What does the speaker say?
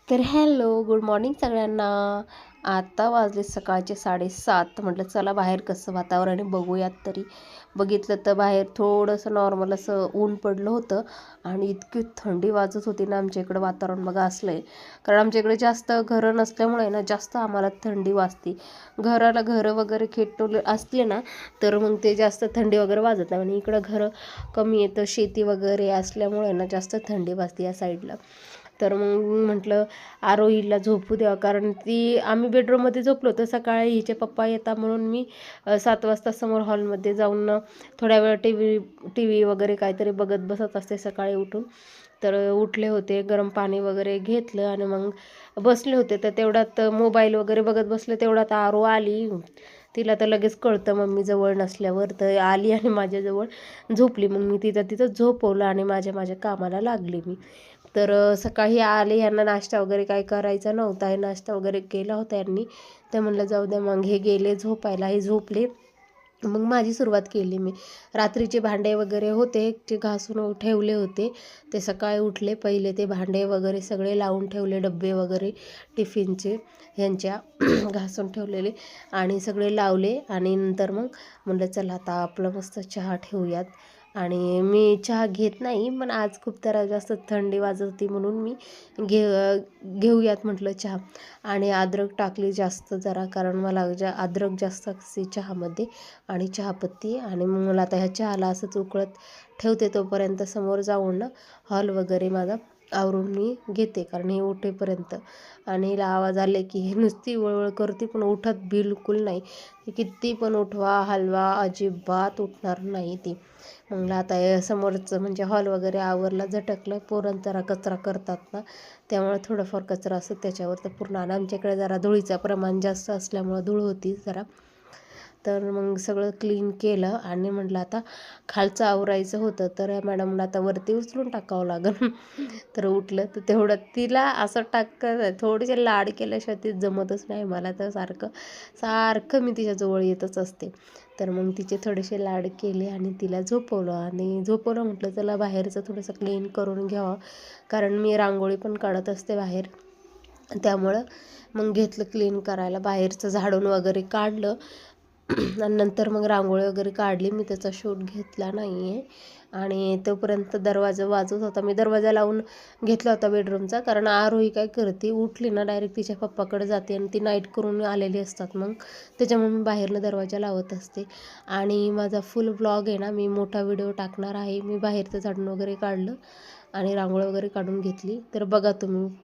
तर hello, good morning सगळ्यांना. आता वाजले सकाळचे 7:30. म्हटलं चला बाहेर कसं वातावरण आहे बघूयात तरी. बघितलं तर बाहेर थोडंसं नॉर्मल असं ऊन पडलं होतं आणि इतकी थंडी वाजत होती ना. आमच्या इकडं वातावरण बघा असलं आहे, कारण आमच्या इकडे जास्त घरं नसल्यामुळे ना जास्त आम्हाला थंडी वाजते. घराला घरं वगैरे खेटून असले ना तर मग ते जास्त थंडी वगैरे वाजत नाही. आणि इकडं घरं कमी येतं, शेती वगैरे असल्यामुळे ना जास्त थंडी वाजते या साईडला. तर मग म्हटलं आरोहीला झोपू द्यावं, कारण ती आम्ही बेडरूममध्ये झोपलो तर सकाळी हिचे पप्पा येतात म्हणून मी 7 वाजता समोर हॉलमध्ये जाऊन थोड्या वेळ टी व्ही वगैरे काहीतरी बघत बसत असते सकाळी उठून. तर उठले होते, गरम पाणी वगैरे घेतलं आणि मग बसले होते. तर तेवढ्यात मोबाईल वगैरे बघत बसले, तेवढ्यात आरो आली. तिला तर लगेच कळतं मम्मी जवळ नसल्यावर, तर आली आणि माझ्याजवळ झोपली. मग मी तिथं झोपवलं आणि माझ्या कामाला लागली मी. तर सकाळी आले, यांना नाश्ता वगैरे काही करायचा नव्हता, हे नाश्ता वगैरे केला होता यांनी. तर म्हणलं जाऊ द्या, मग हे गेले झोपायला, हे झोपले. मग माझी सुरुवात केली मी. रात्रीचे भांडे वगैरे होते ते घासून ठेवले होते. ते सकाळी उठले, पहिले ते भांडे वगैरे सगळे लावून ठेवले, डब्बे वगैरे टिफिनचे ह्यांच्या घासून ठेवलेले आणि सगळे लावले. आणि नंतर मग म्हटलं चला आता आपलं मस्त चहा ठेवूयात. आणि मी चहा घेत नाही, पण आज खूप तर जास्त थंडी वाजत होती म्हणून मी घेऊयात म्हटलं चहा. आणि अद्रक टाकली जास्त जरा, कारण मला अद्रक जास्त असते चहामध्ये आणि चहापत्ती. आणि मग मला आता ह्या चहाला असंच उकळत ठेवते, तोपर्यंत समोर जाऊन ना हॉल वगैरे माझा आवरून मी घेते, कारण हे उठेपर्यंत. आणि हिला आवाज आले की हे नुसती वळवळ करते, पण उठत बिलकुल नाही. किती पण उठवा हलवा, अजिबात उठणार नाही ती. मग आता हे समोरचं म्हणजे हॉल वगैरे आवरला, झटकलं. पोरं जरा कचरा करतात ना, त्यामुळे थोडंफार कचरा असतो त्याच्यावर तर पूर्ण. आणि आमच्याकडे जरा धुळीचं प्रमाण जास्त असल्यामुळं धूळ होती जरा. तर मग सगळं क्लीन केलं आणि म्हटलं आता खालचं आवरायचं होतं, तर मॅडमला आता वरती उचलून टाकावं लागेल. तर उठलं तर तेवढं तिला असं थोडेसे लाड केल्याशिवाय ते जमतच नाही मला. तर सारखं सारखं मी तिच्याजवळ येतच असते. तर मग तिचे थोडेसे लाड केले आणि तिला झोपवलं. आणि झोपवलं म्हटलं चला बाहेरचं थोडंसं क्लीन करून घ्यावं, कारण मी रांगोळी पण काढत असते बाहेर. त्यामुळं मग घेतलं क्लीन करायला, बाहेरचं झाडून वगैरे काढलं. आणि नंतर मग रांगोळी वगैरे काढली. मी त्याचा शूट घेतला नाही आहे. आणि तोपर्यंत दरवाजा वाजत होता, मी दरवाजा लावून घेतला होता बेडरूमचा, कारण आरोही काय करते, उठली ना डायरेक्ट तिच्या पप्पाकडे जाते आणि ती नाईट करून आलेली असतात. मग त्याच्यामुळे मी बाहेरनं दरवाजा लावत असते. आणि माझा फुल व्लॉग आहे ना, मी मोठा व्हिडिओ टाकणार आहे. मी बाहेरचं झाडून वगैरे काढलं आणि रांगोळी वगैरे काढून घेतली, तर बघा तुम्ही.